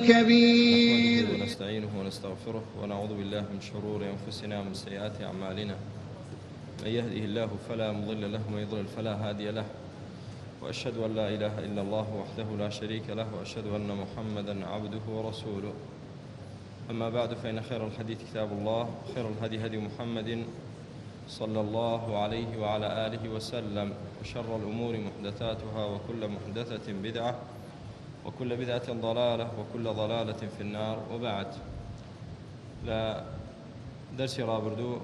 كبير. نحمده ونستعينه ونستغفره ونعوذ بالله من شرور أنفسنا ومن سيئات أعمالنا. من يهده الله فلا مضل له ومن يضلل فلا هادي له، وأشهد أن لا إله إلا الله وحده لا شريك له، وأشهد أن محمدا عبده ورسوله. أما بعد، فإن خير الحديث كتاب الله، وخير الهدي هدي محمد صلى الله عليه وعلى آله وسلم، وشر الأمور محدثاتها، وكل محدثة بدعة، وكل بدعة ضلالة، وكل ضلالة في النار. وبعد، لا درس رابردو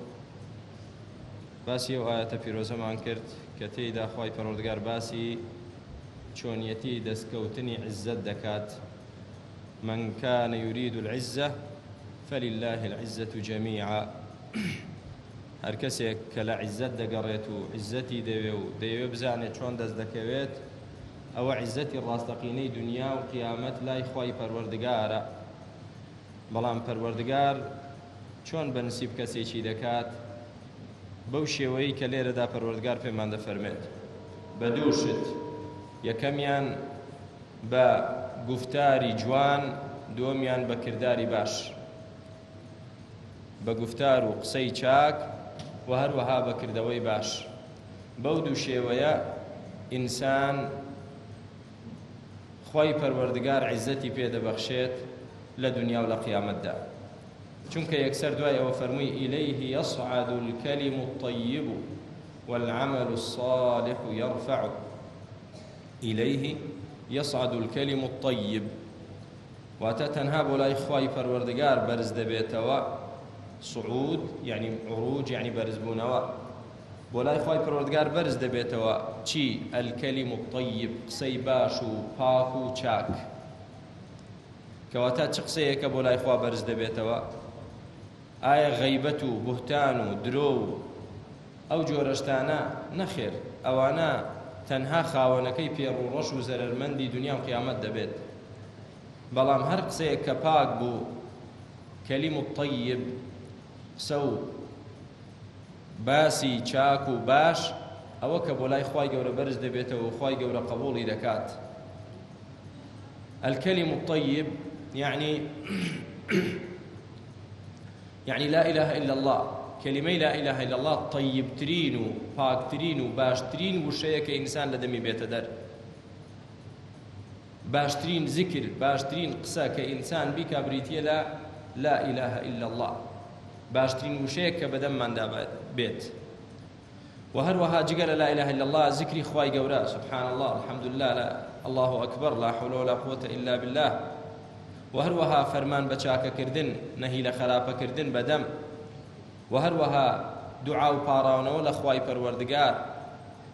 باسی و آیت پیرۆزەمان کرد کە تێیدا خوای پەروەردگار باسی چۆنیەتی دەستکەوتنی عزت دەکات. من كان يريد العزة فلله العزة جميعا. هەر کەسێک کە لە عزت دەگەڕێت و عزەتی دەوێ بزانێت چۆن دەست دەکەوێت، ئەوە عزەتی ڕاستەقینەی دنیا و قیامەت لای خوای پەروەردگارە. بەڵام پەروەردگار چۆن بەنسیب کەسێکی دەکات؟ بەو شێوەیە کە لێرەدا پەروەردگار پێمان دەفەرمێت بە دوو شت: یەکەمیان بە گفتاری جوان، دووەمیان بە کرداری باش. بە گفتار و قسەی چاک و هەروەها بە کردەوەی باش. بەو دوو شێوەیە ئینسان خوای پەروەردگار عیزەتی پێدەبەخشێت لە دنیا و لە قیامەتدا. چونکە یەکسەر دوای ئەوە فەرمووی: ئیلەیه یەصعەد الکەلیم الطەیب والعەمەل الصالح یەرفەعه. ئیلەیه یەصعەد الکەلیم الطەیب، واتە تەنها بۆ لای خوای پەروەردگار بەرز دەبێتەوە. صعود یعنی عروج، یعنی بەرزبوونەوە. بۆ لای خوای پەروەردگار بەرز دەبێتەوە چی؟ ئەلکەلیم الطەیب، قسەی باش و پاک و چاک. کەواتە چ قسەیەکە بۆ لای خوا بەرز دەبێتەوە؟ ئایا غەیبەت و بوهتان و درۆ و ئەو جۆرەشتانە؟ نەخێر، ئەوانە تەنها خاوەنەکەی پێڕوڕەش و زەرەرمەندی دنیا و قیامەت دەبێت. بەڵام هەر قسەیەک کە پاک بوو، کەلیم الطەیب، قسە و باسی چاک و باش، ئەوە کە بۆ لای خوای گەورە بەرز دەبێتەوە و خوای گەورە قبوڵی دەکات. الكلم الطيب يعني لا إله إلا الله. كلمة لا إله إلا الله طيب ترين و پاک ترين و باش ترين وشەیە کە ئینسان لە دەمی بێتە دەر. باشترین ذکر، باشترین قسە کە ئینسان بیکا بریتیە لە لا إله إلا الله. باشترین وشەیە کە بەدەمماندا بێت. و هەروەها جگەرە لا إله إلا الله ذکری خوای گەورە، سبحان الله، الحمد لله، الله أكبر، لا حول ولا قوة إلا بالله. و هەروەها فەرمان بە چاکەکردن، نەهی لە خراپەکردن بەدەم. و هەروەها دوعا و پاڕاونەوە لە خوای پەروەردگار.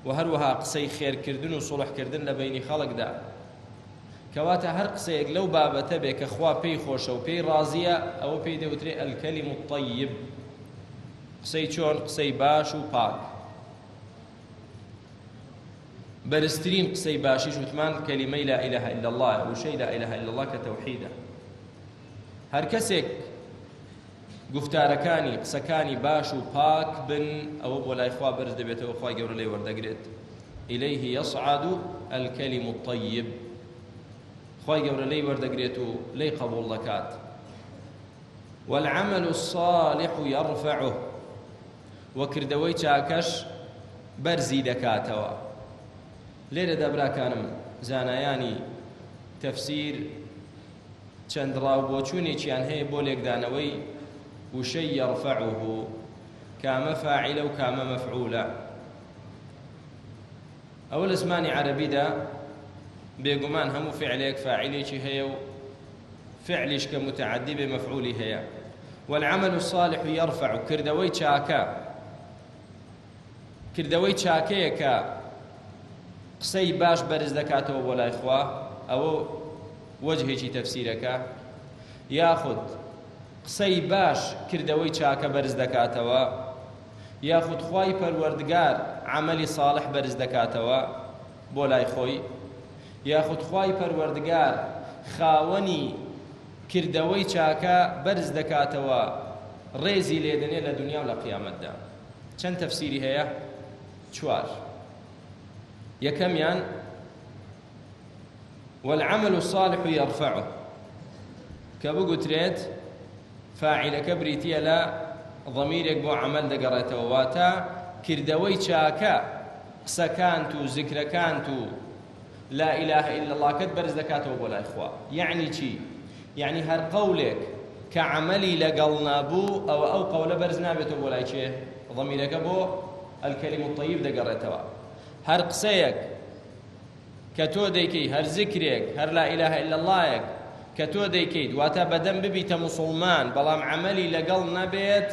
و هەروەها قسەی خێرکردن و سوڵحکردن لە بەینی خەڵکدا. کەواتە هەر قسەیەک لەو بابەتە بێ کە خوا پێی خۆشە و پێی ڕازیە، ئەوە پێی دەوترێ ئەلکەلیم الطەیب. قسەی چۆن؟ قسەی باش و پاک. بەرزترین قسەی باشیش وتمان کەلیمەی لا إله إلا الله، وشەی لا إله إلا الله کە تەوحیدە. هەر کەسێک گفتارەکانی، قسەکانی باش و پاک بن، ئەوە بۆ لای خوا بەرز دەبێتەوە، خوای گەورە لێی وەردەگرێت. ئیلەیه یەصعەد الکەلیم الطەیب. خوای گەورە لێی وەردەگرێت و لێی قبوڵ دەکات. والعەمەل الصالح یەرفەعه. وەکردەوەی چاکەش بەرزی دەکاتەوە. لێرەدا براکانم، زانایانی تەفسیر چەند ڕاوبۆچوونێکیان هەیە بۆ لێکدانەوەی وشەی یەرفەعه، کامە فاعیلە و کامە مەفعولە. ئەوە لە زمانی عەرەبیدا بێگومان هەموو فعلێک فاعیلێکی هەیە و فعلیش کە متعەدی بێ مەفعولی هەیە. والعەمەل الصالح یەرفەع، کردەوەی چاکە. کردەوەی چاکەیە کە قسەی باش بەرز دەکاتەوە بۆ لای خوا، ئەوە وەجهێکی تەفسیرەکە. یاخود قسەی باش کردەوەی چاکە بەرز دەکاتەوە، یاخود خوای پەروەردگار عەمەلی ساڵح بەرز دەکاتەوە بۆ لای خۆی، یاخود خوای پەروەردگار خاوەنی کردەوەی چاکە بەرز دەکاتەوە، ڕێزی لێدەنێ لە دنیا و لە قیامەتدا. چەند تەفسیری هەیە؟ 4. یەکەمیان والعمل الصالح يرفعه، کە بگوترێت فاعیلەکە بریتیە لە ضەمیرێک بۆ عەمەل دەگەڕێتەوە، واتە کردەوەی چاکە قسەکانت و زیکرەکانت و لا إله إلا الله کەت بەرز دەکاتەوە بۆ لای خوا. یعنی چی؟ یعنی هەر قەولێک کە عەمەلی لەگەڵ نابوو ئەو قەولە بەرز نابێتەوە بۆ لای چێ؟ ضەمیرەکە بۆ الکەلیم الطەیب دەگەڕێتەوە. هەر قسەیەک کە تۆ دەیکەی، هەر زیکرێک، هەر لا إله إلا اللهیەک کە تۆ دەیکەیت، واتە بەدەم ببیتە موسڵمان بەڵام عەمەلی لەگەڵ نەبێت،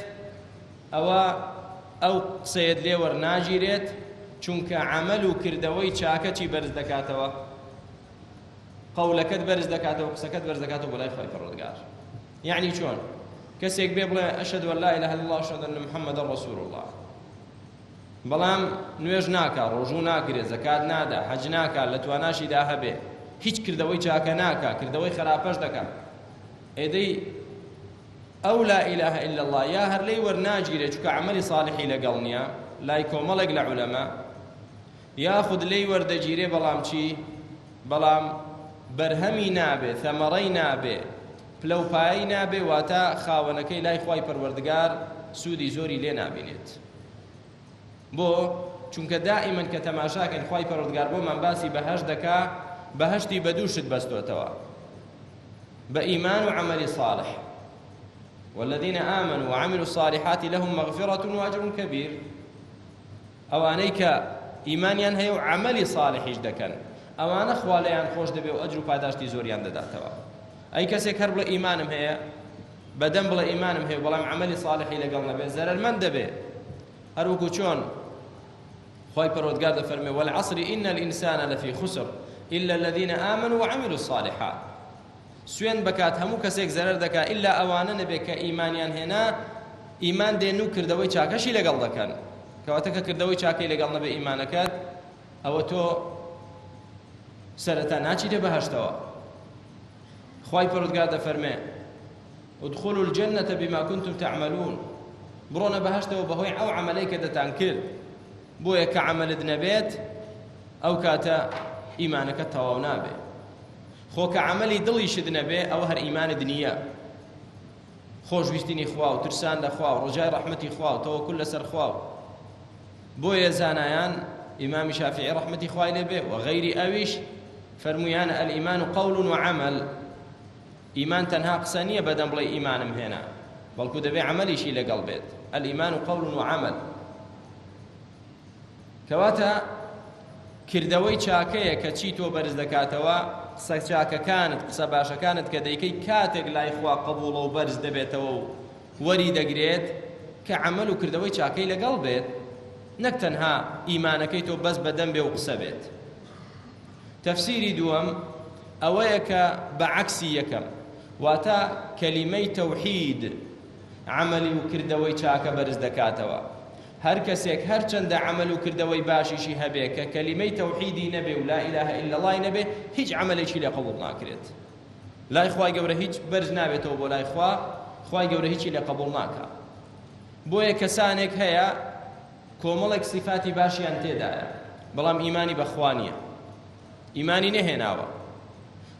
ئەو قسەیەت لێ وەرناگیرێت، چونکە عەمەل و کردەوەی چاکە چی بەرز دەکاتەوە؟ قەولەکەت بەرز دەکاتەوە، قسەکەت بەرز دەکاتەوە بۆ لای خۆی پەروەردگار. یعنی چۆن؟ کەسێک بێ بڵێ ئەشهەدو ئەن لا إله إلا الله وأشهد أن محەممەدەن رەسوول الله، بەڵام نوێژ ناکات، ڕۆژوو ناکرێت، زەکات نادا، حەج ناکات، لە تواناشیدا هەبێ، هیچ کردەوەی چاکە ناکات، کردەوەی خراپەش دەکات، ئێدەی ئەو لا إله إلا الله یا هەر لێی وەرناگیرێت چونکە عەمەلی ساڵحی لەگەڵ نییە لای کۆمەڵێک لە عولەما، یاخود لێی وەردەگیرێ بەڵام چی؟ بەڵام بەرهەمی نابێ، ثەمەڕەی نابێ، پلەپایی نابێ، واتە خاوەنەکەی لای خوای پەروەردگار سوودی زۆری لێ نابینێت. بۆ چونکە دائیمەن کە تەماشاکەن خوای پەروەردگار بۆمان باسی بەهەشت دەکا، بەهەشتی بە دوو شت بەستۆتەوە، بە ئیمان و عەمەلی صالح. والذين آمنوا وعملوا الصالحات لهم مغفرة وأجر كبير. ئەوانەی کە ئیمانیان هەیە و عەمەلی صالحیش دەکەن، ئەوانە خوا لەیان خۆش دەبێ و ئەجر و پاداشتی زۆریان دەداتەوە. ئەی کەسێک هەر بڵێ ئیمانم هەیە، بەدەم بڵێ ئیمانم هەیە بەڵام عەمەلی صالحی لەگەڵ نەبێ، زەرەرمەند دەبێ. هەر وەکو چۆن خوای پەروەردگار دەفەرمێ والعصر إن الإنسان لفي خسر إلا الذين آمنوا وعملوا الصالحات. سوێن بکات هەموو کەسێک زەرەر دەکات ئیلا ئەوانە نەبێ کە ئیمانیان هێنا، ئیمان دێن و کردەوەی چاکەشی لەگەڵ دەکەن، کەواتە کە کردەوەی چاکەی لەگەڵ نەبێ ئیمانەکەت، ئەوە تۆ سەرەتا ناچیتە بەهەشتەوە. خوای پەروەردگار دەفەرمێ ادخلوا الجنة بما كنتم تعملون، بڕۆنە بەهەشتەوە بەهۆی ئەو عەمەلەی کە دەتان کرد. بۆیە کە عەمەلت نەبێت ئەو کاتە ئیمانەکەت تەواو نابێ. خۆ کە عەمەلی دڵیشت نەبێ ئەوە هەر ئیمانت نییە. خۆشویستنی خوا و ترسان لە خوا و ڕۆژای ڕەحمەتی خوا و تەوەکل لەسەر خوا و بۆیە زانایان ئیمامی شافعی ڕەحمەتی خوای لێ بێ و غەیری ئەویش فەرموویانە الئیمان قەول وعەمەل. ئیمان تەنها قسە نییە بەدەم بڵێ ئیمانم هێنا، بەڵکو دەبێ عەمەلیشی لەگەڵ بێت. الئیمان قەول وعەمەل. کەواتە کردەوەی چاکەیە کە چی تۆ بەرز دەکاتەوە، قسە چاکەکانت، قسە باشەکانت کە دەیکەی کاتێک لای خوا قبوڵە و بەرز دەبێتەوە و وەری دەگرێت کە عەمەل و کردەوەی چاکەی لەگەڵ بێت، نەک تەنها ئیمانەکەی تۆ بەس بەدەم بێ و قسە بێت. تەفسیری دووەم ئەوەیە کە بەعەکسی یەکەم، واتە کەلیمەی تەوحید عەمەلی و کردەوەی چاکە بەرز دەکاتەوە. هەر کەسێک هەر چەندە عەمەل و کردەوەی باشیشی هەبێ کە کەلیمەی تەوحیدی نەبێ و لا إله إلا الله نەبێ، هیچ عەمەلێکی لێ قبوڵ ناکرێت. لای خوای گەورە هیچ بەرز نابێتەوە بۆ لای خوا، خوای گەورە هیچی لێ قبوڵ ناکات. بۆیە کەسانێک هەیە کۆمەڵێک صفاتی باشیان تێدایە بەڵام ئیمانی بەخوا نییە، ئیمانی نەهێناوە.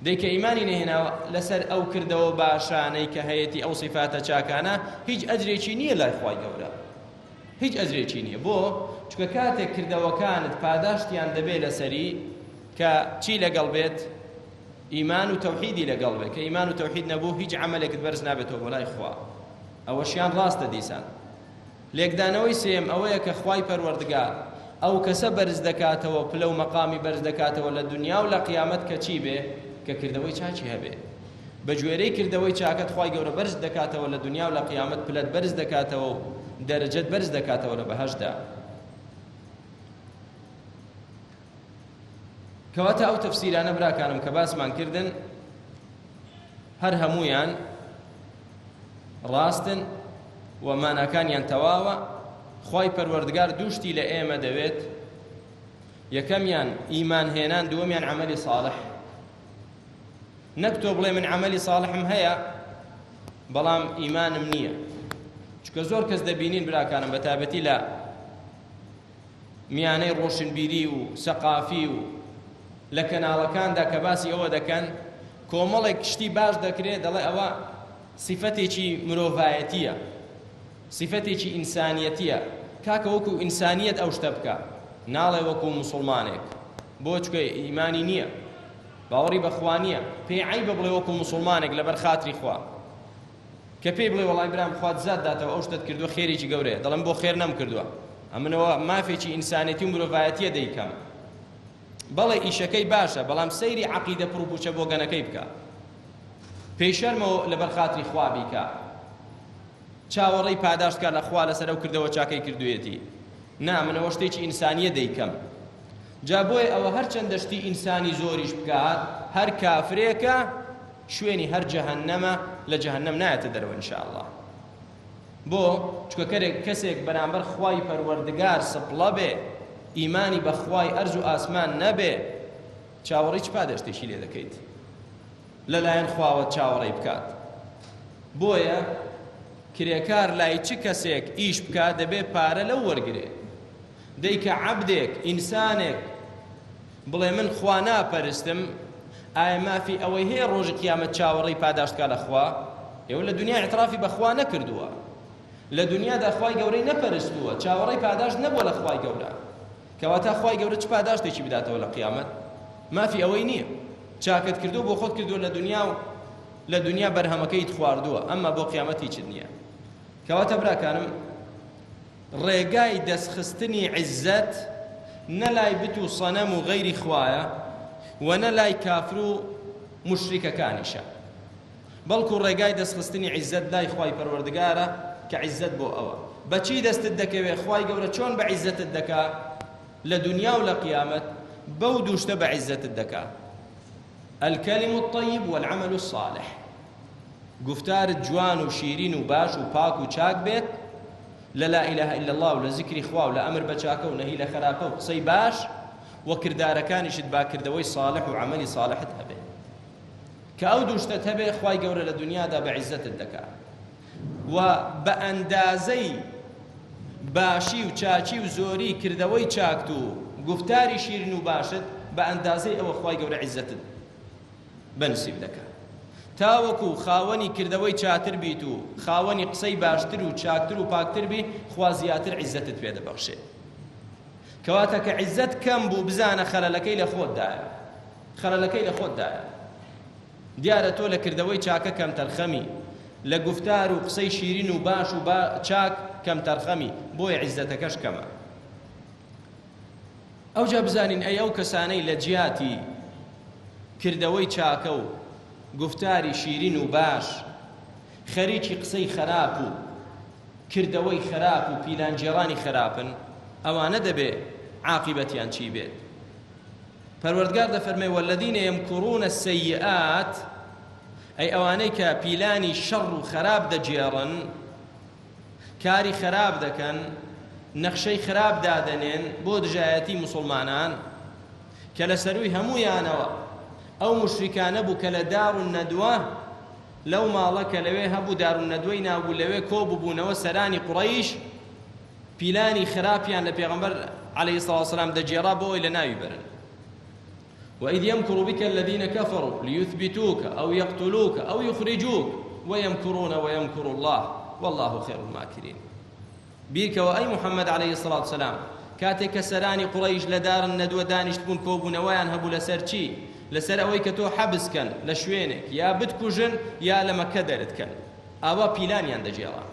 دەیکە ئیمانی نەهێناوە لەسەر ئەو کردەوە باشانەی کە هەیەی ئەو صفاتە چاکانە، هیچ ئەجرێکی نییە لای خوای گەورە، هیچ ئەجرێکی نییە. بۆ چونکە کاتێک کردەوەکانت پاداشتیان دەبێ لەسەری کە چی لەگەڵ بێت؟ ئیمان و تەوحیدی لەگەڵ بێت. کە ئیمان و تەوحید نەبوو هیچ عەمەلێکت بەرز نابێتەوە بۆ لای خوا. ئەوەشیان ڕاستە دیسان. لێکدانەوەی سێم ئەوەیە کە خوای پەروەردگار ئەو کەسە بەرز دەکاتەوە، پلە و مەقامی بەرز دەکاتەوە لە دنیا و لە قیامەت کە چی بێ؟ کە کردەوەی چاکی هەبێ. بە گوێرەی کردەوەی چاکەت خوای گەورە بەرز دەکاتەوە لە دنیا و لە قیامەت، پلەت بەرز دەکاتەوە و دەرەجەت بەرز دەکاتەوە لە بەهەشتدا. کەواتە ئەو تەفسیرانە براکانم کە باسمان کردن هەر هەموویان ڕاستن و ماناکانیان تەواوە. خوای پەروەردگار دووشتی لە ئێمە دەوێت، یەکەمیان ئیمان هێنان، دووەمیان عەمەلی صالح. نەک تۆ بڵێ من عەمەلی صالحم هەیە بەڵام ئیمانم نییە. چونکە زۆر کەس دەبینین براکانم بە تایبەتی لە میانەی ڕۆشنبیری و سەقافی و لە کەناڵەکاندا کە باسی ئەوە دەکەن کۆمەڵێک شتی باش دەکرێت دەڵێ ئەوە سیفەتێکی مرۆڤایەتیە، سیفەتێکی ئینسانیەتیە. کاکە وەکو ئینسانیەت ئەو شتە بکە، ناڵێ وەکو موسڵمانێک، بۆ چکە ئیمانی نییە، باوەڕی بەخوا نییە، پێی عەیبە بڵێ وەکو موسڵمانێک لەبەر خاتری خوا. کە پێی بڵێ وەڵای برام خوات زات داتەوە ئەو شتت کردووە خێرێکی گەورەیە، دەڵێم بۆ خێر نەمکردووە، ئەمنەوە مافێکی ئینسانیەتی و مرۆڤایەتیە دەیکەم. بەڵێ ئیشەکەی باشە، بەڵام سەیری عەقیدە پڕوپوچە بۆ گەنەکەی بکە، پێی شەرمەوە لەبەر خاتری خوا بیکە، چاوەڕێی پاداشتکە لە خوا لەسەر ئەو کردەوە چاکەی کردوێتی. نا منەوە شتێکی ئینسانیە دەیکەم. جا بۆیە ئەوە هەرچەندە شتی ئینسانی زۆریش بکات، هەر کافرێکە شوێنی هەر جەهەنەمە، لە جەهەنەم نایەتە دەرەوە ئینشاءالله. بۆ چکە کەسێک بەرامبەر خوای پەروەردگار سپڵە بێ، ئیمانی بە خوای ئەرز و ئاسمان نەبێ، چاوەڕێی چ پاداشتێکی لێ دەکەیت لەلایەن خواوە چاوەڕێی بکات. بۆیە کرێکار لای چ کەسێک ئیش بکات دەبێ پارە لەو وەرگرێ. دەیکە عەبدێک ئینسانێک بڵێ من خوا ناپەرستم، ئایا مافی ئەوەی هەیە ڕۆژی قیامەت چاوەڕێی پاداشتکە لە خوا؟ ئێوە لە دنیا ئیعترافی بە خوا نەکردووە، لە دنیادا خوای گەورەی نەپەرستووە، چاوەڕێی پاداشت نەبووە لە خوای گەورە، کەواتە خوای گەورە چ پاداشتێکی بداتەوە لە قیامەت؟ مافی ئەوەی نییە. چاکت کردو بۆ خۆت کردووە لە دنیا و لە دنیا بەرهەمەکەیت خواردووە، ئەمما بۆ قیامەتی چت نییە. کەواتە براکانم ڕێگای دەستخستنی عیزەت نەلای بت و سەنەم و غەیری خوایە و نەلای کافر و مشریکەکانیشە، بەڵکو ڕێگای دەستخستنی عیزەت لای خوای پەروەردگارە کە عیزەت بۆ ئەوە. بەچی دەستت دەکەوێت؟ خوای گەورە چۆن بە عیزەتت دەکا لە دنیا و لە قیامەت؟ بەو دووشتە بە عیزەتت دەکا: الکەلم الطەیب والعەمەل الصالح. گفتارت جوان و شیرین و باش و پاک و چاک بێت، لە لا ئیلاهە ئیلا الله و لە زیکری خوا و لە ئەمر بە چاکە و نەهی لە خراپە و قسەی باش و کردارەکانیشت باکردەوەی صالح و عەمەلی صالحت هەبێ. کە ئەو دووشتت هەبێ خوای گەورە لە دنیادا بە عیزەتت دەکا و بە ئەندازەی باشی و چاچی و زۆری کردەوەی چاکت و گفتاری شیرین و باشت بە ئەندازەی ئەوە خوای گەورە عیزەتت بەنسیب دەکا. تاوەکو خاوەنی کردەوەی چاتر بیت و خاوەنی قسەی باشتر و چاکتر و پاکتر بی، خوا زیاتر عیزەتت پێ دەبەخشێ. کەواتە کە عیزەت کەم بوو بزانە خەلەلەکەی لە خۆتدایە، خەلەلەکەی لە خۆتدایە. دیارە تۆ لە کردەوەی چاکە کەم تەرخەمی، لە گفتار و قسەی شیرین و باش و چاک کەم تەرخەمی، بۆیە عیزەتەکەش کەمە. ئەوجا بزانین ئەی ئەو کەسانەی لە جیاتی کردەوەی چاکە و گفتاری شیرین و باش خەریکی قسەی خراپ و کردەوەی خراپ و پیلانجێڕانی خراپن، ئەوانە دەبێ عاقبەتیان چی بێت؟ پەروەردگار دەفەرمێ: والذین یمکرون السیئات، ئەی ئەوانەی کە پیلانی شەڕ و خراپ دەجێڕن، کاری خراپ دەکەن، نەخشەی خراپ دادەنێن بۆ دژایەتی موسڵمانان، کە لە سەروی هەموویانەوە ئەو مشریکانە بوو کە لە دار و نەدوە لەو ماڵە کە لەوێ هەبوو دار و نەدوەی نابوو لەوێ کۆ ببوونەوە سەرانی قوڕەیش پیلانی خراپیان لە پێغەمبەر عەلەیهی سەڵاتو وەسەلام دەجێڕا بۆ ئەوەی لە ناوی بەرن. وإذ يمكر بك الذين كفروا ليثبتوك أو يقتلوك أو يخرجوك ويمكرون ويمكر الله والله خير الماكرين. بيرك وأي محمد عليه الصلاة والسلام كاتك سراني قريش لدار الندوة دانش تبون كوبون ويان هبو لسر چي لسر أوي كتو حبس كان لشوينك يا بتكوجن يا لما كدرت كان أبا بيلان يندجيرا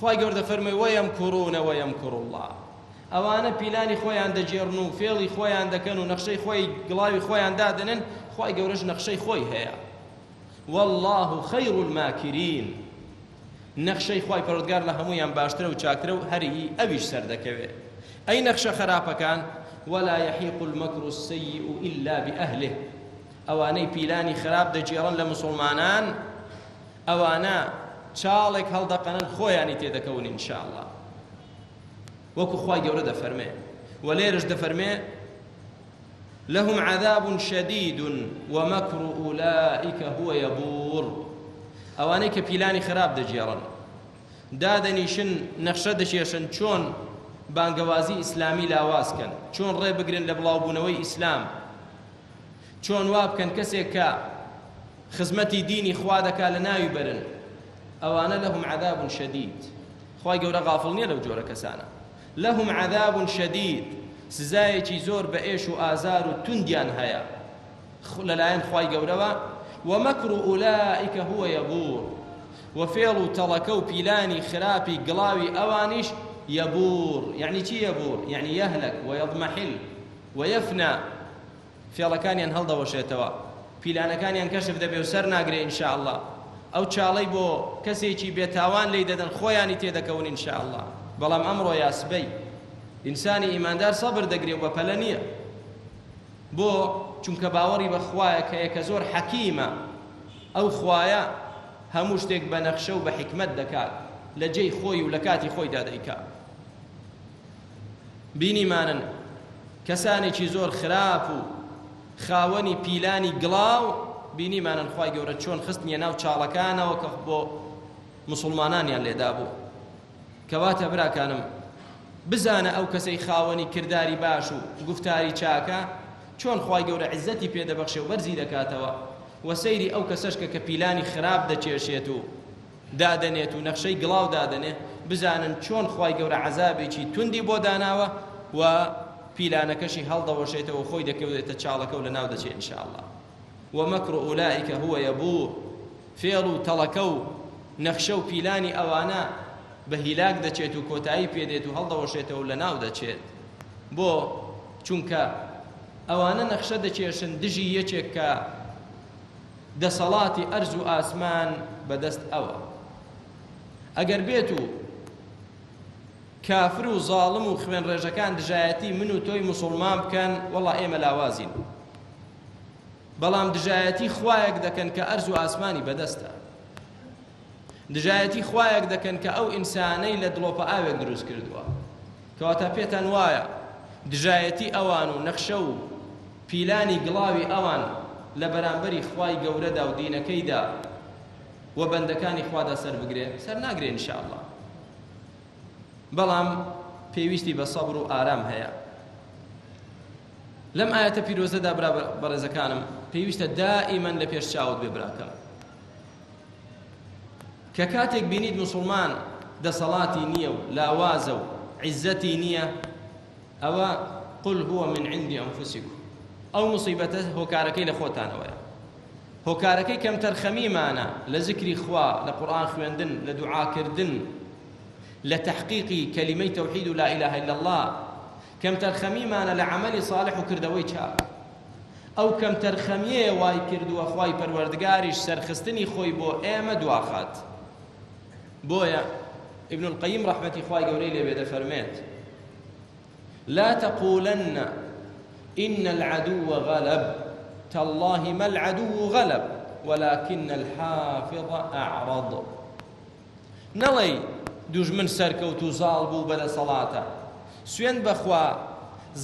خواهي قرد فرمي ويمكرون ويمكر الله. ئەوانە پیلانی خۆیان دەجێڕن و فێڵی خۆیان دەکەن و نەخشەی خۆی گڵاوی خۆیان دادەنن، خوای گەورەش نەخشەی خۆی هەیە. والله خەیر الماکرین. نەخشەی خوای پەروەردگار لە هەموویان باشترە و چاکترە و هەری ئەویش سەردەکەوێت. ئەی نەخشە خراپەکان: ولا يحيق المكر السيء إلا بأهله. ئەوانەی پیلانی خراپ دەجێڕن لە مسڵمانان، ئەوانە چاڵێک هەڵدەقەنن خۆیانی تێدەکەون ئینشاءالله. وەکو خوای گەورە دەفەرمێ و لێرەش دەفەرمێ: لهم عذاب شديد ومكر أولئك هو يبور. ئەوانەی کە پیلانی خراپ دەجێڕن، دادەنیشن، نەخشە دەچێشن چۆن بانگەوازی ئیسلامی لاوازکەن، چۆن ڕێ بگرن لە بڵاوبوونەوەی ئیسلام، چۆن وا بکەن کەسێک کە خزمەتی دینی خوا دەکا لە ناوی بەرن ئەوانە لەهم عەذاب شەدید خوای گەورە غافڵ نییە لەو جۆرە کەسانە لەهم عەذاب شەدید سزایەکی زۆر بە ئێش و ئازار و توندیان هەیە لەلایەن خوای گەورەوە ومەکر ئولائیکە هو یەبور وفێڵ و تەڵەکە و پیلانی خراپی گڵاوی ئەوانیش یەبور یعنی چی یەبور یعنی یەهلەک وەیەضمەحل وەیەفنا فێڵەکانیان هەڵدەوەشێتەوە پیلانەکانیان کەشف دەبێ و سەر ناگرێ ئینشاءالله ئەو چاڵەی بۆ کەسێکی بێتاوان لی دەدەن خۆیانی تێدەکەون ئینشاءالله بەڵام ئەمڕۆ یاسبەی ئینسانی ئیماندار سەبر دەگرێ و بەپەلە نییە بۆ چونکە باوەڕی بە خوایە کە یەکە زۆر حەکیمە ئەو خوایە هەموو شتێک بە نەخشە و بە حکمت دەکات لە جێی خۆی و لە کاتی خۆیدا دەیکات بینیمانن کەسانێکی زۆر خراپ و خاوەنی پیلانی گڵاو بینیمانن خوای گەورە چۆن خستنیە ناو چاڵەکانەوە کە بۆ موسڵمانانیان لێدا بوو کەواتە براکانم بزانە ئەو کەسەی خاوەنی کردداری باش و گفتاری چاکە چۆن خوای گەورە عیزەتی پێدەبەخشێ و بەرزی دەکاتەوە و سەیری ئەو کەسەشکە کە پیلانی خراپ دەچێشێت و دادەنێت و نەخشەی گڵاو دادەنێ بزانن چۆن خوای گەورە عەذابێکی توندی بۆ داناوە و پیلانەکەشی هەڵدەوەشێتەوە خۆی دەکەوێتە چاڵەکە و لە ناو دەچێت ئینشاءالله ومەکر ئولائیکە هو یەبور فێڵ و تەڵەکە و نەخشە و پیلانی ئەوانە بە هیلاک دەچێت و کۆتایی پێدێت و هەڵدەوەشێتەوە و لە ناو دەچێت بۆ چونکە ئەوانە نەخشە دەچێشن دژی یەکێک کە دەسەڵاتی ئەرز و ئاسمان بەدەست ئەوە ئەگەر بێت و کافر و زاڵم و خوێن ڕێژەکان دژایەتی من و تۆی موسڵمان بکەن وەڵا ئێمە لاوازین بەڵام دژایەتی خوایەک دەکەن کە ئەرز و ئاسمانی بەدەستە دژایەتی خوایەک دەکەن کە ئەو ئینسانەی لە دڵۆپە ئاوێک دروست کردووە کەواتە پێتان وایە دژایەتی ئەوان و نەخشە و پیلانی گڵاوی ئەوان لە بەرامبەری خوای گەورەدا و دینەکەیدا و بەندەکانی خوادا سەر بگرێ سەر ناگرێ ئینشاءالله بەڵام پێویستی بە سەبر و ئارام هەیە لەم ئاەتە پیرۆزەدا بەڕێزەکانم پێویستە دائیمەن لە پێش چاوت بێ براکەم کە کاتێک بینیت موسڵمان دەسەڵاتی نییە و لاوازە و عیزەتی نییە ئەوە قل هو من عندي أنفسكم ئەو موسیبەتە هۆکارەکەی لە خۆتانەوەیە هۆکارەکەی کەم تەرخەمیمانە لە ذکری خوا لە قورئان خوێندن لە دوعاکردن لە تحقیقی کەلیمەی تەوحید و لا إله إلا الله کەم تەرخەمیمانە لە عەمەلی صالح و کردەوەی چاک ئەو کەم تەرخەمیەیە وای کردووە خوای پەروەردگاریش سەرخستنی خۆی بۆ ئێمە دواخات بۆیە ابن القیم ڕەحمەتی خوای گەورەی لێ بێ دەفەرمێت لا تقولن إن العدو غلب تالله ما العدو غلب ولكن الحافظ أعرض نەڵێی دوژمن سەرکەوت و زاڵ بوو بەدەسەڵاتە سوێن بەخوا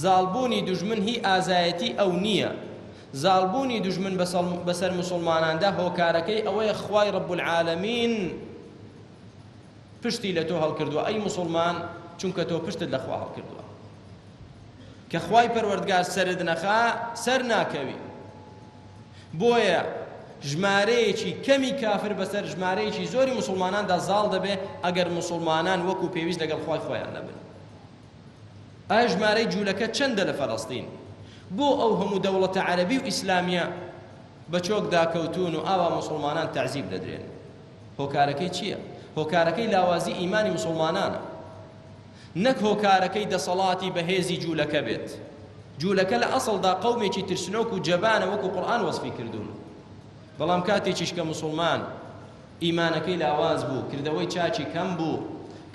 زاڵبوونی دوژمن هی ئازایەتی ئەو نییە زاڵبوونی دوژمن بەسەر موسڵماناندا هۆکارەکەی ئەوەیە خوای رب العالمین پشتی لە تۆ هەڵکردووە ئەی موسڵمان چونکە تۆ پشتت لە خوا هەڵکردووە کە خوای پەروەردگار سەرت نەخا سەر ناکەوی بۆیە ژمارەیەکی کەمی کافر بەسەر ژمارەیەکی زۆری موسڵماناندا زاڵ دەبێ ئەگەر موسڵمانان وەکو پێویست لەگەڵ خوای خۆیان نەبن ئایا ژمارەی جوولەکە چەندە لە فەڵەستین بۆ ئەو هەموو دەوڵەتە عەرەبی و ئیسلامیە بە چۆک داکەوتون و ئاوا موسڵمانان تەعزیب دەدرێن هۆکارەکەی چییە؟ هۆکارەکەی لاوازی ئیمانی موسڵمانانە نەک هۆکارەکەی دەسەڵاتی بەهێزی جوولەکە بێت جوولەکە لە ئەسڵدا قەومێکی ترسنۆک و جەبانە وەکو قورئان وەسفی کردوون بەڵام کاتێکیش کە موسڵمان ئیمانەکەی لاواز بوو کردەوەی چاچی کەم بوو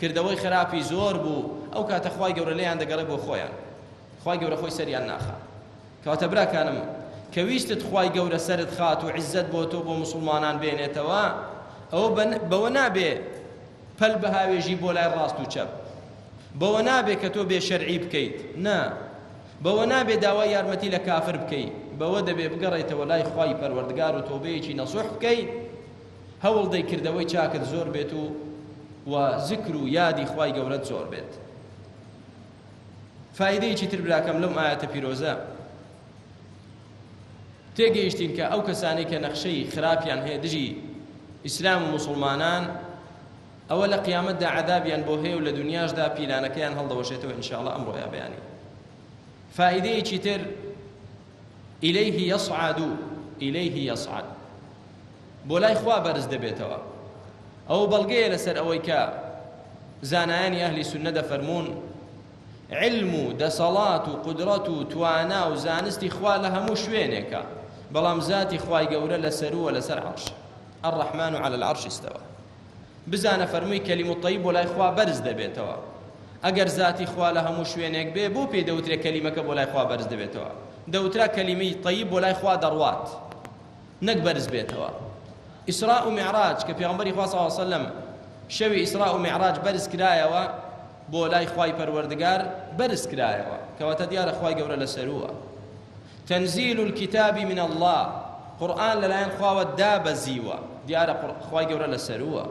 کردەوەی خراپی زۆر بوو ئەو کاتە خوای گەورە لێیان دەگەڕێ بۆ خۆیان خوای گەورە خۆی سەریان ناخا کەواتە براکانم کە ویستت خوای گەورە سەرت خات و عیزەت بۆ تۆ بۆ موسڵمانان بێنێتەوە ئەوە بەوە نابێ پەل بە هاوێژی بۆ لای ڕاست و چەپ بەوە نابێ کە تۆ بێ شەرعی بکەیت نا بەوە نابێ داوای یارمەتی لە کافر بکەیت بەوە دەبێ بگەڕێتەوە لای خوای پەروەردگار و تۆبەیەکی نەسوح بکەیت هەوڵ دەی کردەوەی چاکت زۆر بێت و ذکر و یادی خوای گەورەت زۆر بێت فایدەیەکی تر براکەم لەم ئاەتە پیرۆزە تێگەیشتین کە ئەو کەسانی کە نەخشەی خراپیان هەیە دژی ئیسلام و مسلمانان ئەوە لە قیامەتدا عەذابیان بۆ هەیە و لە دنیاشدا پیلانەکەیان هەڵدەوەشێتەوە ئینشاءالله ئەمڕۆ یا بەیانی فائیدەیەکی تر إليه يصعد بۆ لای خوا بەرز دەبێتەوە ئەو بەڵگەیە لەسەر ئەوەی کە زانایانی ئەهلی سوننە دەفەرمون علم و دەسەڵات و قودرەت و توانا و زانستی خوا لە هەموو شوێنێکە بەڵام زاتی خوای گەورە لەسەرووە لەسەر عەرش الرحمن على العرش استوى بزانە فەرمووی کەلیمە طەیب بۆ لای خوا بەرز دەبێتەوە ئەگەر زاتی خوا لە هەموو شوێنێک بێ بۆ پێی دەوترێت کەلیمەکە بۆ لای خوا بەرز دەبێتەوە دەوترا کەلیمەی طەیب بۆ لای خوا دەڕوات نەک بەرز بێتەوە ئیسراء و معراج کە پێغەمبەری خوا صلی الله علیه وسلم شەوی ئیسراء و معراج بەرز کرایەوە بۆ لای خوای پەروەردگار بەرز کرایەوە کەواتە دیارە خوای گەورە لەسەرووە تەنزیل الكتاب من الله قورئان لەلایەن خواوە دابەزیوە دیارە خوای گەورە لەسەرووە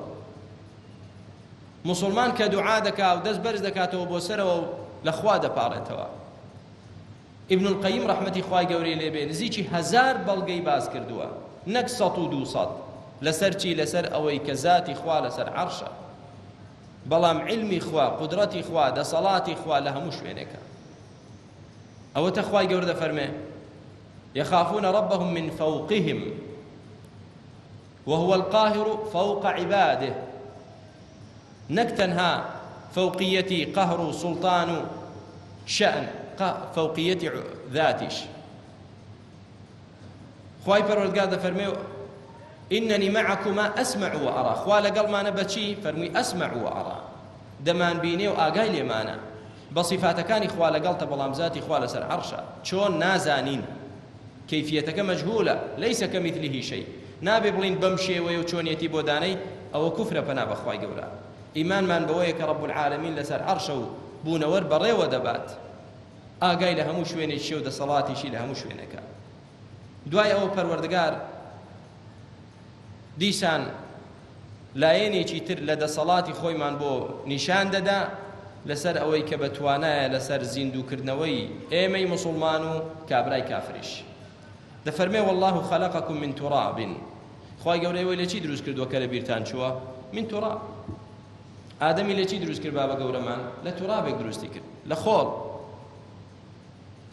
مسلمان کە دوعا دەکا و دەست بەرز دەکاتەوە بۆ سەرەوە و لە خوا دەپاڕێتەوە ابن القیم ڕەحمەتی خوای گەورەی لێبێ نزیکی 1000 بەڵگەی باز کردووە نەک 100 و 200 لەسەر چی لەسەر ئەوەی کە زاتی خوا لەسەر عەرشە بەڵام علمی خوا قودرەتی خوا دەسەڵاتی خوا لە هەموو شوێنێکە ئەوەتە خوای گەورە دەفەرمێ يخافون ربهم من فوقهم وهو القاهر فوق عباده نكتنها فوقيتي قهر سلطان شأن فوقيتي ذاتش خواي پروردگار دەفەرمێ إنني معكما أسمع وأرى خوا لەگەڵ مانە بەچی فەرمووی أسمع وأرى دەمان بینێ و ئاگای لێمانە بە صفاتەکانی خوا لەگەڵتە بەڵام زاتی خوا لەسەر عەرشە چۆن نازانین کەیفیەتەکە مەجهولە لەیسە کەمیثلیه شەی نابێ بڵین بەم شێوەیە و چۆنیەتی بۆ دانەی ئەوە کوفرە پەنا بە خوای گەورە ئیمانمان بەوەیە کە رەب العالەمین لەسەر عەرشە و بوونەوەر بەڕێوە دەبات ئاگای لە هەموو شوێنێکی و دەسەڵاتیشی لە هەموو شوێنەکە دوای ئەوە پەروەردگار دیسان لایەنێکی تر لە دەسەڵاتی خۆیمان بۆ نیشان دەدا لەسەر ئەوەی کە بەتوانایە لەسەر زیندووکردنەوەی ئێمەی مسلمان و کابرای کافریش دەفەرمێ والله خلقكم من تراب خوای گەورەی وەی لە چی دروست کردووە کە لە بیرتان چووە من تراب ئادەمی لە چی دروست کرد بابە گەورەمان لە تورابێک دروستی کرد لە خۆڵ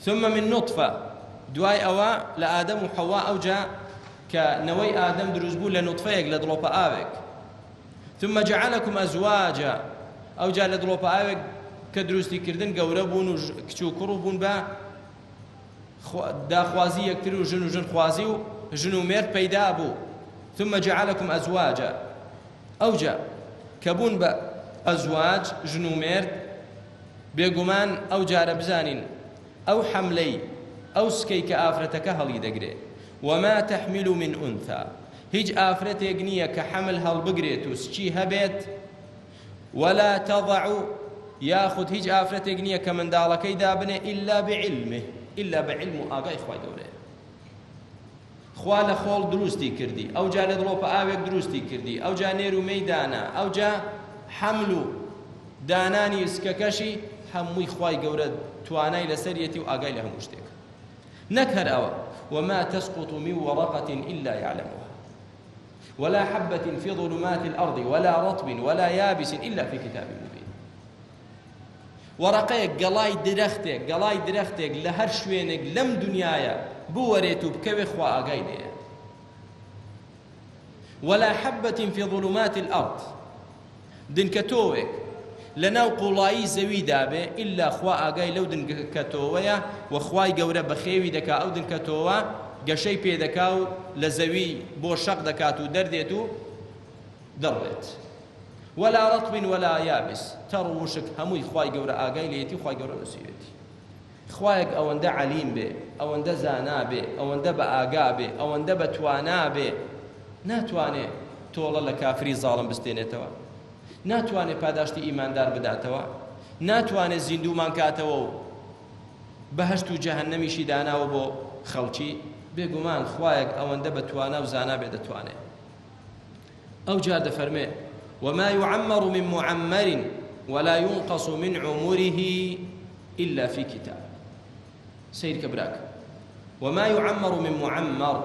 ثم من نطفة دوای ئەوە لە ئادەم و حەوا ئەوجا کە نەوەی ئادەم دروست بوو لە نوتفەیەک لە دڵۆپە ئاوێک ثم جعلكم أزواجا ئەوجا لە دڵۆپە ئاوێک کە دروستی کردن گەورە بوون و کچ و کوڕ بوون بە داخوازی یەکتر و ژن خوازی و ژن و مێرد پەیدا بوو ثم جعلكم أزواجا ئەوجا کە بوون بە ئەزواج ژن و مێرد بێگومان ئەو جارە بزانین ئەو حەملەی ئەو سکەی کە ئافرەتەکە هەڵی دەگرێ وما تحمل من أنثى هیچ ئافرەتێک نییە کە حەمل هەڵبگرێت و سچی هەبێت ولا تضع یاخود هیچ ئافرەتێک نییە کە منداڵەکەی دابنێ إلا بعلمه إلا بعلم و ئاگای خوای گەورەیە خوا لە خۆڵ دروستی کردی ئەو جا لە دڵۆپە ئاوێک دروستی کردی ئەو جا نێر و مەیدانە ئەو جا حەمل و دانانی سکەکەشی هەمووی خوای گەورە توانای لەسەرەتی و ئاگای لە هەموو شتێک نەک هەر ئەوە وما تسقط من ورقة إلا يعلمها ولا حبة في ظلمات الأرض ولا رطب ولا يابس إلا في كتاب مبين ورقەیەک گەڵای درەختێک لە هەر شوێنێک لەم دنیاە بوەرێت و بکەوێ خوا ئاگای لێیە ولا حبة في ظلمات الأرض دنکە تۆوێک لەناو قوڵایی زەویدا بێ ئیلا خوا ئاگای لەو دنکە تۆوەیە و خوای گەورە بەخێوی دەکا ئەو دنکە تۆوە گەشەی پێدەکا و لە زەوی بۆ شەق دەکات و دەردێت و دەڕێت ولا رطب ولا يابس تەڕ و وشک هەمووی خوای گەورە ئاگای لێتی خوای گەورە نووسیوێتی خوایەک ئەوەندە عەلیم بێ ئەوەندە زانا بێ ئەوەندە بە ئاگا بێ ئەوەندە بە توانا بێ ناتوانێ تۆڵە لە کافری زاڵم بستێنێتەوە ناتوانێت پاداشتی ئیماندار بداتەوە ناتوانێت زیندومان کاتەوە و بەهەشت و جەهەنەمیشی داناوە بۆ خەڵکی بێگومان خوایەک ئەوەندە بە توانا و زانا بێ دەتوانێت ئەو جار دەفەرمێ وما يعمر من معمر ولا ينقص من عمره إلا في كتاب سير كبراك وما يعمر من معمر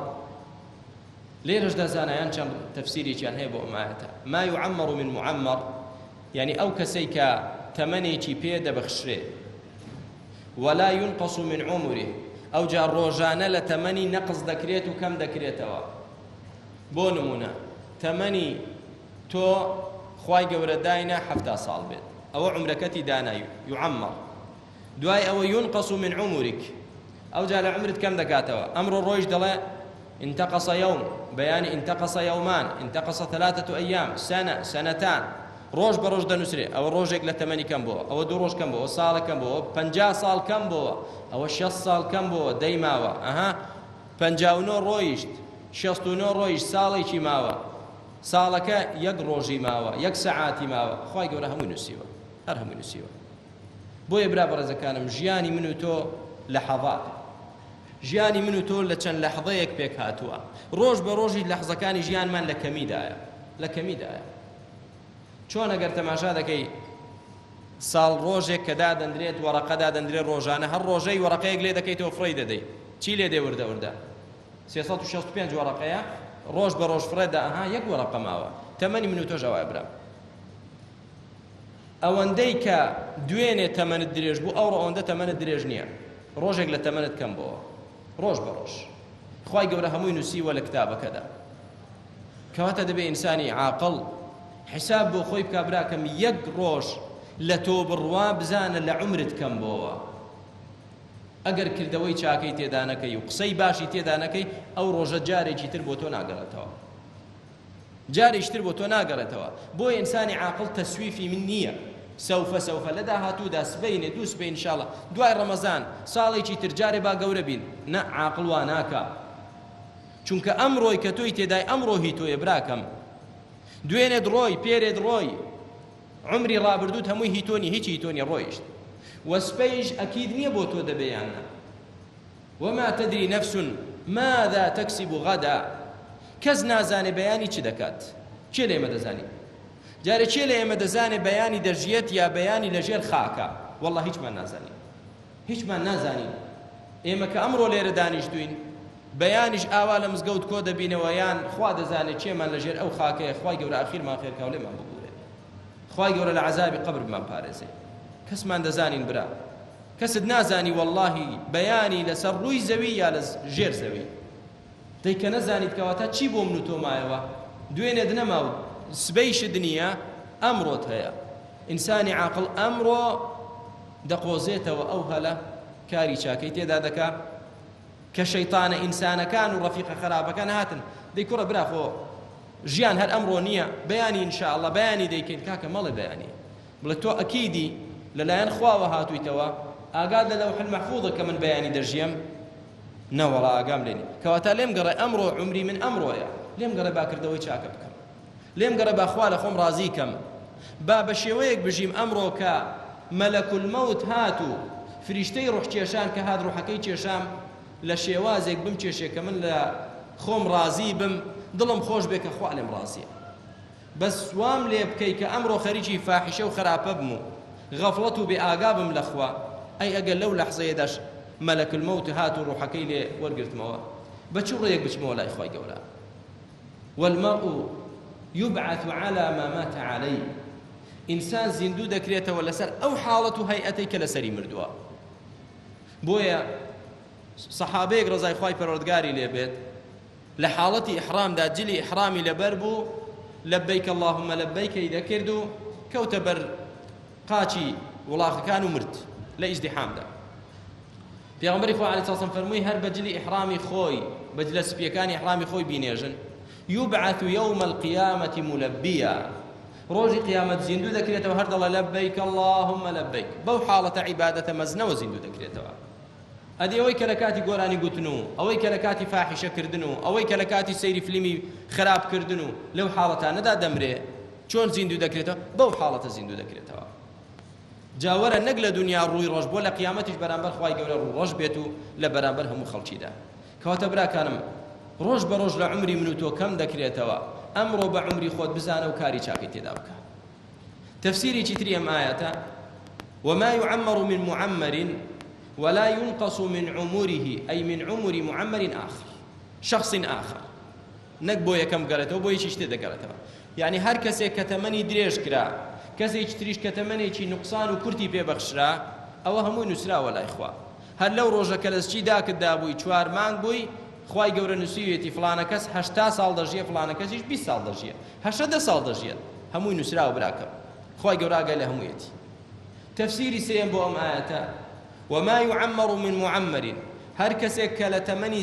ليرش دازانيان چەند تەفسیرێکیان هەیە بۆ ئەم ئاەتە ما يعمر من معمر يعني ئەو کەسەی کە تەمەنێکی پێ دەبەخشرێ ولا ينقص من عمره ئەو جا ڕۆژانە لە تەمەنی نەقص دەکرێت و کەم دەکرێتەوە بۆ نمونە تەمەنی تۆ خوای گەورە داینە 70 ساڵ بێت ئەوە عمرەکەتی دانایی يعمر دوای ئەوە ينقص من عمرك ئەو جا لە عمرت کەم دەکاتەوە ئەمڕۆ ڕۆیش دەڵێ انتقص يوم بيان انتقص يومان انتقص 3 أيام سنة سنتان ڕۆژ بە ڕۆژ دەنووسرێ ئەوە ڕۆژێک لە تەمەنی کەم بووە ئەوە 2 ڕۆژ کەم بووە ساڵە کەم بووە 50 ساڵ کەم بووە ئەوە 6 ساڵ کەم بووە دەی ماوە ئەها 59 ڕۆیشت 69 ڕۆیشت ساڵێکی ماوە ساڵەکە 1 ڕۆژی ماوە 1 سەعاتی ماوە خوای گەورە هەمووی نووسیوە هەر هەمووی نووسیوە بۆیە برا بەڕێزەکانم ژیانی من و تۆ لەحەظات ژیانی من و تۆ لە چەند لەحظەیەک پێک هاتووە ڕۆژ بە ڕۆژی لەحظەکانی ژیانمان لە کەمیدایە چۆن ئەگەر تەماشا دەکەی ساڵ ڕۆژێک کە دادەندرێت وەرەقە دادەندرێت ڕۆژانە هەر ڕۆژەی وەرەقەیەک لێ دەکەیتەوە فڕی دەدەی چی لێ دێ وردە 365 وەرەقەیە ڕۆژ بە ڕۆژ فڕێدا ئەها 1 وەرەقە ماوە تەمەنی من و تۆ ژەوای برام ئەوەندەی کە دوێنێ تەمەنت درێژ بوو ئەوڕۆ ئەوەندە تەمەنت درێژ نییە ڕۆژێک لە تەمەنت کەم بووە ڕۆژ بە ڕۆژ خوای گەورە هەمووی نووسیوە لە کتابەکەدا کەواتە دەبێ ئینسانی عاقڵ حساب بۆ خۆی بکا براکەم 1 ڕۆژ لە تۆ بڕوا بزانە لە عمرت کەم بووە ئەگەر کردەوەی چاکەی تێدا نەکەی و قسەی باشی تێدا نەکەی ئەو ڕۆژە جارێکی تر بۆ تۆ ناگەڕێتەوە جارێکتر بۆ تۆ ناگەڕێتەوە بۆی ئینسانی عاقڵ تەسویفی من نییە سەوفە لە داهاتوودا سبەینێ 2 سبەی ئینشاڵڵا دوای ڕەمەزان ساڵێکی تر جارێ با گەورە بین نە عاقڵ وا ناکا چونکە ئەمڕۆی کە تۆی تێدای ئەمڕۆ هی تۆیە براکەم دوێنێت ڕۆی پێرێت ڕۆی عمری ڕابردووت هەمووی هی تۆنی هیچی تۆنی ڕۆیشت وەسپەیش ئەکید نییە بۆ تۆ دەبێیانە وما تدري نفس ماذا تكسب غدا کەس نازانێ بەیانی چی دەکات چێ لە ئێمە دەزانی جارێ چێ لە ئێمە دەزانێ بەیانی دەژێت یا بەیانی لەژێر خاکە وەڵڵا هیچمان نازانی ئێمە کە ئەمڕۆ لێرە دانیشتوین بەیانیش ئاوا لە مزگەوت کۆ دەبینەوە یان خوا دەزانێت چێمان لەژێر ئەو خاکەیە خوای گەورە ئاخیرمان خێرکا و لێمان ببوورێت خوای گەورە لە عەزابی قەبر بمان پارێزێ کەسمان دەزانین برا کەست نازانی وەڵڵاهی بەیانی لەسەر ڕووی زەوی یا لە ژێر زەوی دەی کە نەزانیت کەواتە چی بۆ من و تۆ مایەوە دوێنێت نەما و سبەی شت نییە ئەمڕۆت هەیە ئینسانی عاقڵ ئەمڕۆ دەقۆزێتەوە ئەو هەلە کاری چاکەی تێدا دەکا کە شەیطانە ئینسانەکان و ڕەفیقە خراپەکان هاتن دەی کوڕە برا خۆ ژیان هەر ئەمڕۆ نییە بەیانی ئینشاءڵڵا بەیانی دەیکەین کاکە مەڵێ بەیانی بڵێ تۆ ئەکیدی لەلایەن خواوە هاتوویتەوە ئاگاد لە لەوح المەحفوظە کە من بەیانی دەژیم نەوەڵا ئاگام لێنی کەواتە لێم گەڕێ ئەمڕۆ عمری من ئەمڕۆیە لێم گەڕێ باکردەوەی چاکە بکەم لێم گەڕێ باخوا لە خۆم ڕازی کەم با بە شێوەیەک بژیم ئەمڕۆ کە مەلەک المەوت هات و فریشتەی ڕوحکێشان کە هات ڕوحەکەی کێشام لە شێوازێک بم کێشێ کە من لە خۆم ڕازی بم دڵم خۆش بێ کە خوا لێم ڕازیە بەس سوام لێ بکەی کە ئەمڕۆ خەریکی فاحیشە و خراپە بم و غەفڵەت و بێ ئاگا بم لەخوا ئەی ئەگەر لەو لەحزەیەداش مەلەک المەوت هات و ڕوحەکەی لێ وەرگرتمەوە بە چ ڕێیەک بچمەوە لای خوای گەورە والمرء يبعث على ما مات عليه ئینسان زیندوو دەکرێتەوە لەسەر ئەو حاڵەت و هەیئەتەی کە لەسەری مردووە بۆیە سەحابەیەک ڕزای خوای پەروەردگاری لێ بێت لە حاڵەتی ئیحرامدا جلی ئیحرامی لەبەر بوو لەبەیک اللهم لەبەیکەی دەکرد و کەوتە بەر قاچی وڵاغەکان و مرد لە ئیزدیحامدا پێغەمبەری خوا عەلەیهی سەلام فەرمووی هەر بەجلی ئیحرامی خۆی بەجلە سپیەکانی ئیحرامی خۆی بینێژن يبعث يوم القيامة ملبيا ڕۆژی قیامەت زیندوو دەکرێتەوە هەر دەڵێ لەبەیک اللهم لەبەیک بەو حاڵەتە عیبادەتە مەزنەوە زیندوو دەکرێتەوە ئەدی ئەوەی کە لە کاتی گۆرانی گوتن و ئەوەی کە لە کاتی فاحیشەکردن و ئەوەی کە لە کاتی سەیری فلیمی خراپکردن و لەو حاڵەتانەدا دەمرێ چۆن زیندوو دەکرێتەوە بەو حاڵەتە زیندوو دەکرێتەوە جاوەرە نەک لە دنیا ڕووی ڕۆژ بۆ لە قیامەتیش بەرامبەر خوای گەورە ڕوو ڕۆژ بێت و لە بەرامبەر هەموو خەڵکیدا کەواتە براکانم ڕۆژ بە ڕۆژ لە عمری من و تۆ کەم دەکرێتەوە ئەمڕۆ بە عمری خۆت بزانە و کاری چاکەی تێدا بکە تفسیری تری ئەم ئایەتە وما يعمر من معمر ولا ينقص من عمره أي من عمر معمر آخر شخص آخر نەک بۆ یەکەم گەڕێتەوە بۆ یەکیش تێ دەگەڕێتەوە یعنی هەر کەسێک کە تەمەنی درێژ کرا کەسێکی تریش کە تەمەنێکی نوقسان و کورتی پێبەخشرا ئەوە هەمووی نووسراوە لای خوا هەر لەو ڕۆژە کە لە سچی داکتدا بووی 4 مانگ بووی خوای گەورە نووسیوێتی فلانە کەس 80 ساڵ دەژیە فلانە کەسیش 20 ساڵ دەژیە 80 ساڵ دەژیێت هەمووی نووسراوە براکەم خوای گەورە ئاگای لە هەموویەتی تەفسیری سێیەم بۆ ئەم ئاەتە وما يعمر من معمر هەر کەسێک کە لە تەمەنی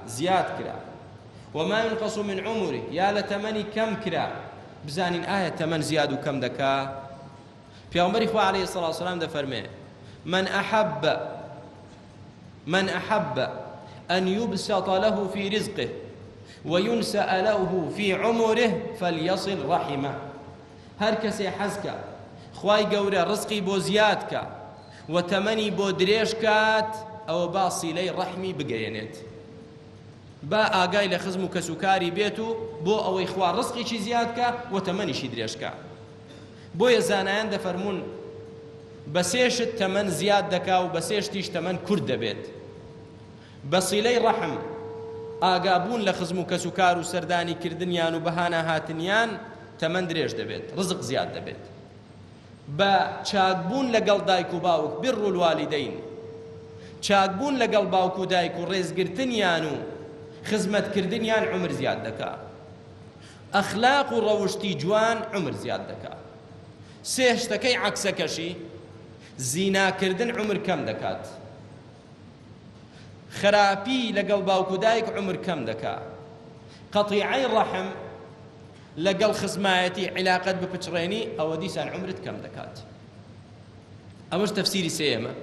زیاد کرا وما ينقص من عمره یا لە تەمەنی کەم کرا بزانین ئایا تەمەن زیاد و کەم دەکا پێغەمبەری خوا عەلەیهی سەڵاتو وسەلام دەفەرمێ من أحب أن يبسط له في رزقه وينسأ له في عمره فليصل رحمه هەر کەسێ حەزکە خوای گەورە ڕزقی بۆ زیادکە و تەمەنی بۆ درێژ کات ئەوە با سیلەی ڕەحمی بگەیەنێت با ئاگای لە خزم و کەسوکاری بێت و بۆ ئەوەی خوا ڕزقیی زیادکە و تەمەنیشی درێژکە بۆیە زانایان دەفەرمون بە سێشت تەمەن زیاد دەکا و بە سێشتیش تەمەن کورت دەبێت بە سیلەی ڕەحم ئاگابوون لە خزم و کەسوکار و سەردانی کردنیان و بەهانە هاتنیان تەمەن درێژ دەبێت ڕزق زیاد دەبێت بە چاکبوون لەگەڵ دایک و باوک بر الوالدین چاکبوون لەگەڵ باوک و دایک و ڕێزگرتنیان و خزمەتکردنیان عمر زیاد دەکا ئەخلاق و ڕەوشتی جوان عمر زیاد دەکا سێشتەکەی عەکسەکەشی زیناکردن عمر کەم دەکات خراپی لەگەڵ باوک و دایک عمر کەم دەکا قەتیعەی ڕەحم لەگەڵ خزمایەتی عیلاقەت بپچڕێنی ئەوە دیسان عمرت کەم دەکات ئەوەش تەفسیری سێیەمە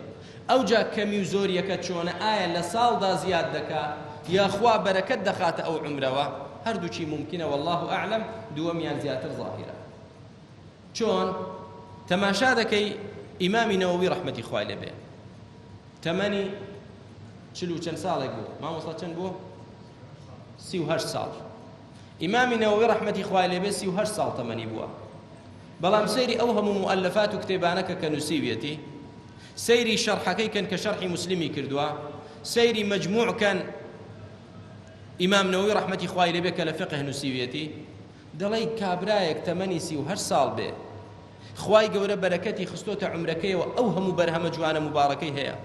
ئەوجا کەمی و زۆریەکە چۆنە ئایا لە ساڵدا زیاد دەکا یاخوا بەرەکەت دەخاتە ئەو عمرەوە هەردووچی ممکنە والله ئەعلەم دووەمیان زیاتر ظاهرە چۆن تەماشا دەکەی ئیمامی نەوەوی ڕەحمەتی خوای لێبێ تەمەنی 40 و چەند ساڵێک بوو مامۆستا چەند بوو 38 ساڵ ئیمامی نەوەوی ڕەحمەتی خوای لێبێ 38 ساڵ تەمەنی بووە بەڵام سەیری ئەو هەموو مؤەلەفات و کتێبانەکە کە نووسیوێتی سەیری شەرحەکەی کەن کە شەرحی موسلیمی کردووە سەیری مەجموع کەن ئیمام نەوەوی ڕەحمەتی خوای لێبێ کە لە فقه نووسیوێتی دەڵێی کابرایەک تەمەنی 38 ساڵ بێ خوای گەورە بەرەکەتی خستۆتە عمرەکەیەوە ئەو هەموو بەرهەمە جوانە مبارەکەی هەیە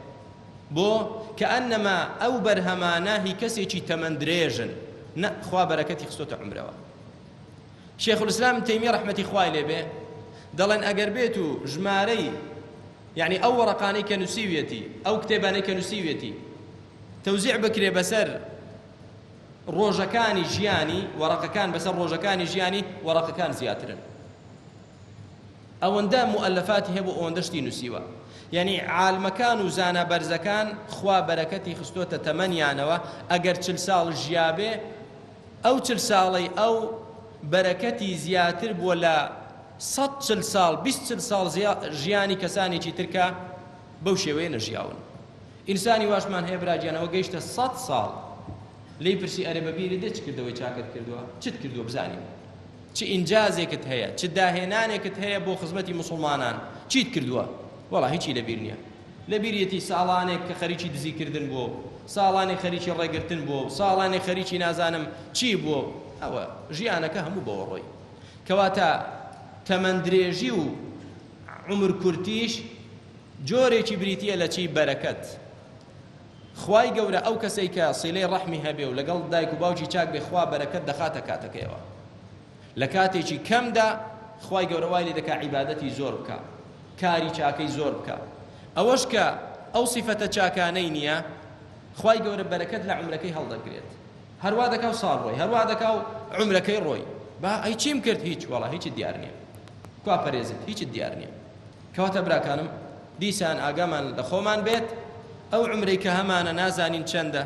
بۆ کە ئەنەما ئەو بەرهەمانە هی کەسێکی تەمەن درێژن نە خوا بەرەکەتی خستۆتە عمرەوە شێخ الئیسلام تەیمیە ڕەحمەتی خوای لێبێ دەڵێن ئەگەر بێت و ژمارەی یعنی ئەو وەرەقانەی کە نووسیوێتی ئەو کتێبانەی کە نووسیوێتی تەوزیع بکرێ بەسەر ڕۆژەکانی ژیانی وەرەقەکان بەسەر ڕۆژەکانی ژیانی وەرەقەکان زیاترن ئەوەندە مؤەلەفاتی هەیە بۆ ئەوەندەشتی نووسیوە یعنی عالمەکان و زانە بەرزەکان خوا بەرەکەتی خستۆتە تەمەنیانەوە ئەگەر 40 ساڵ ژیابێ ئەو 40 ساڵەی ئەو بەرەکەتی زیاتر بووە لە 140 ساڵ 20 ساڵ ژیانی کەسانێکی ترکە بەو شێوەیە نەژیاون ئینسانی واشمان هەیە براگیانەوە گەیشتە 100 ساڵ لی پرسی ئەرێ بەبیری دێ چ کردەوەی چاکت کردووە چت کردووە بزانیم چ ئینجازێکت هەیە چ داهێنانێکت هەیە بۆ خزمەتی مسلمانان چیت کردووە وەڵا هیچی لەبیر نییە لەبیرەتی ساڵانێک کە خەریکی دزیکردن بۆ ساڵانێک خەریکی ڕێگرتن بۆ ساڵانێک خەریکی نازانم چی بۆ ئەوە ژیانەکە هەموو بەوە ڕۆی کەواتە تەمەن درێژی و عمر کورتیش جۆرێکی بریتیە لە چی بەرەکەت خوای گەورە ئەو کەسەی کە سیلەی ڕەحمی هەبێ و لەگەڵ دایک و باوکی چاک بێ خوا بەرەکەت دەخاتە کاتەکەیەوە لە کاتێکی کەمدا خوای گەورە وای لێ دەکا عیبادەتی زۆر بکە کاری چاکەی زۆر بکە ئەوەش کە ئەو سیفەتە چاکانەی نییە خوای گەورە بەرەکەت لە عمرەکەی هەڵدەگرێت هەروە دەکا و ساڵ ڕۆی هەروە دەکا و عمرەکەی ڕۆی با ئەی چیم کرد هیچ وەڵا هیچ دیار نییە کوا پەرێزت هیچ دیار نییە کەواتە براکانم دیسان ئاگامان لە خۆمان بێت ئەو عمرەی کە هەمانە نازانین چەندە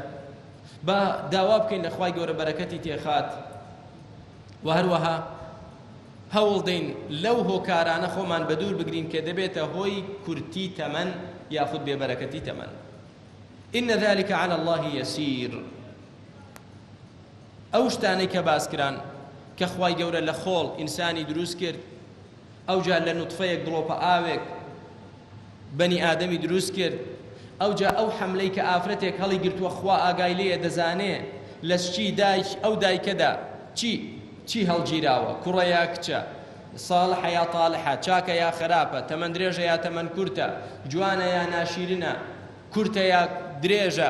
با داوا بکەین لە خوای گەورە بەرەکەتی تێخات و هەروەها هەوڵ دەین لەو هۆکارانە خۆمان بەدوور بگرین کە دەبێتە هۆی کورتی تەمەن یاخود بێبەرەکەتی تەمەن إن ذلك على الله يسير ئەو شتانەی کە باسکران کە خوای گەورە لە خۆڵ ئینسانی دروست کرد ئەوجا لە نوتفەیەک گڵۆپە ئاوێک بەنی ئادەمی دروست کرد ئەوجا ئەو حەملەی کە ئافرەتێک هەڵی گرتووە خوا ئاگای لێیە دەزانێ لە شتی دایک ئەو دایکەدا چی هەڵگیراوە، کوڕە یا کچە، ساڵحە یا تاڵحە، چاکە یا خراپە، تەمەن درێژە یا تەمەن کورتە، جوانە یا ناشیرنە، کورتە یا درێژە،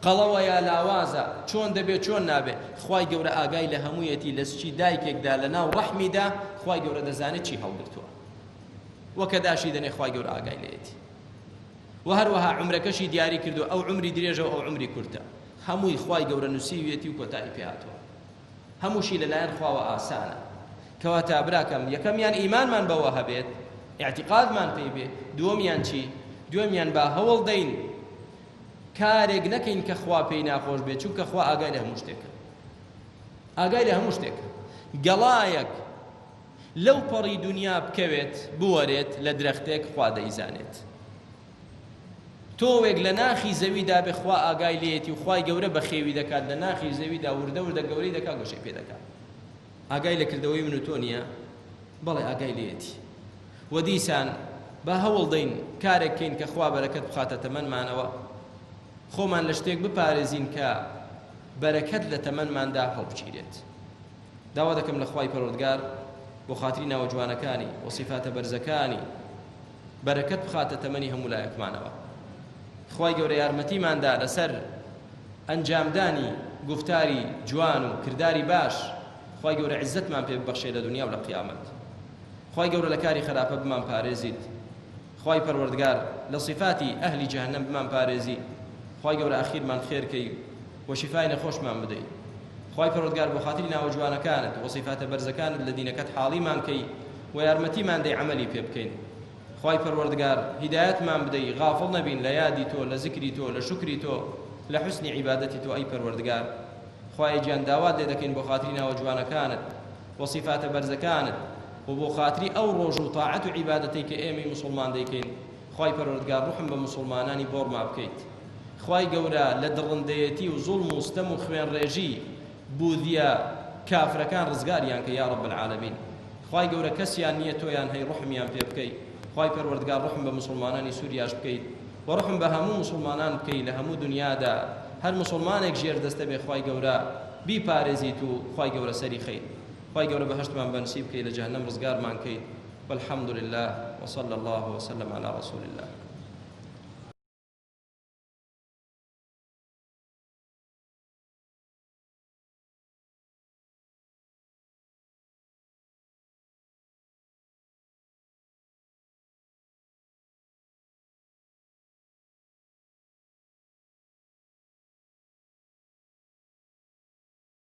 قەڵەوە یا لاوازە، چۆن دەبێت چۆن نابێت. خوای گەورە ئاگای لە هەموویەتی لە سچی دایکێکدا لە ناو ڕەحمیدا خوای گەورە دەزانێت چی هەڵگرتووە، وەکە داشی دەنێ خوای گەورە ئاگای لێتی. و هەروەها عمرەکەشی دیاری کردو، ئەو عمری درێژە و ئەو عمری کورتە، هەمووی خوای گەورە نووسیوێتی و کۆتایی پێهاتووە، هەمووشی لەلایەن خواوە ئاسانە. کەواتە براکەم یەکەمیان ئیمانمان بەوە هەبێت، ئیعتیقادمان پێی بێ، دووەمیان چی؟ دووەمیان با هەوڵ دەین کارێک نەکەین کە خوا پێی ناخۆش بێت، چونکە خوا ئاگای لە هەموو شتێکە، ئاگای لە هەموو شتێکە. گەڵایەک لەو پەڕی دنیا بکەوێت بوەرێت لە درەختێک خوا دەیزانێت، تۆوێک لە ناخی زەویدا بێ خوا ئاگای لێتی و خوای گەورە بە خێوی دەکات لە ناخی زەویدا وردە وردە گەورەی دەکات گۆشەی پێ دەکات. ئاگای لە کردەوەی من و تۆ نییە؟ بەڵێ ئاگای لێتی. و دیسان با هەوڵ دەین کارێک کەین کە خوا بەرەکەت بخاتە تەمەنمانەوە، خۆمان لە شتێک بپارێزین کە بەرەکەت لە تەمەنماندا هەڵبچیرێت. داوا دەکەم لە خوای پەروەردگار بۆ خاتری ناوە جوانەکانی و سیفاتە بەرزەکانی بەرەکەت بخاتە تەمەنی هەموو لایەکمانەوە. خوای گەورە یارمەتیماندا لەسەر ئەنجامدانی گفتاری جوان و کرداری باش، خوای گەورە عیززەتمان پێ ببەخشێ لە دنیا و لە قیامەت. خوای گەورە لە کاری خراپە بمان پارێزیت، خوای پەروەردگار لە صفاتی ئەهلی جەهەنەم بمان پارێزی، خوای گەورە ئاخیرمان خێرکەی و شیفای نەخۆشمان بدەی. خوای پەروەردگار بۆ خاتری ناوە جوانەکانت و صفاتە بەرزەکانت لە دینەکەت حاڵیمان کەی و یارمەتیمان دەی عەمەلی پێ بکەین. خوای پەروەردگار هیدایەتمان بدەی، غافڵ نەبین لە یادی تۆ، لە زیکری تۆ، لە شکری تۆ، لە حوسنی عیبادەتی تۆ ئەی پەروەردگار. خوای گیان داوات لێ دەکەین بۆ خاتری ناوە جوانەکانت و صفاتە بەرزەکانت و بۆ خاتری ئەو ڕۆژ و تاعەت و عیبادەتەی کە ئێمەی موسڵمان دەیکەین. خوای پەروەردگار ڕوحم بە موسڵمانانی بۆڕما بکەیت. خوای گەورە لە دڕندەیەتی و زوڵم و ستەم و خوێنڕێژی بوودیە کافرەکان ڕزگاریان کە یا رب العالمین. خوای گەورە کەسیان نییە تۆیان هەی ڕوحمیان پێ بکەیت. خوای پەروەردگار ڕوحم بە موسڵمانانی سووریاش بکەیت و ڕوحم بە هەموو موسڵمانان بکەیت لە هەموو دنیادا. هەر موسڵمانێک ژێر دەستە بێ خوای گەورە بیپارێزیت و خوای گەورە سەری خەیت. خوای گەورە بەهەشتمان بەنسیب بکەیت، لە جەهەنەم ڕزگارمان کەیت. والحمد لله وصلى الله وسلم على رسول الله.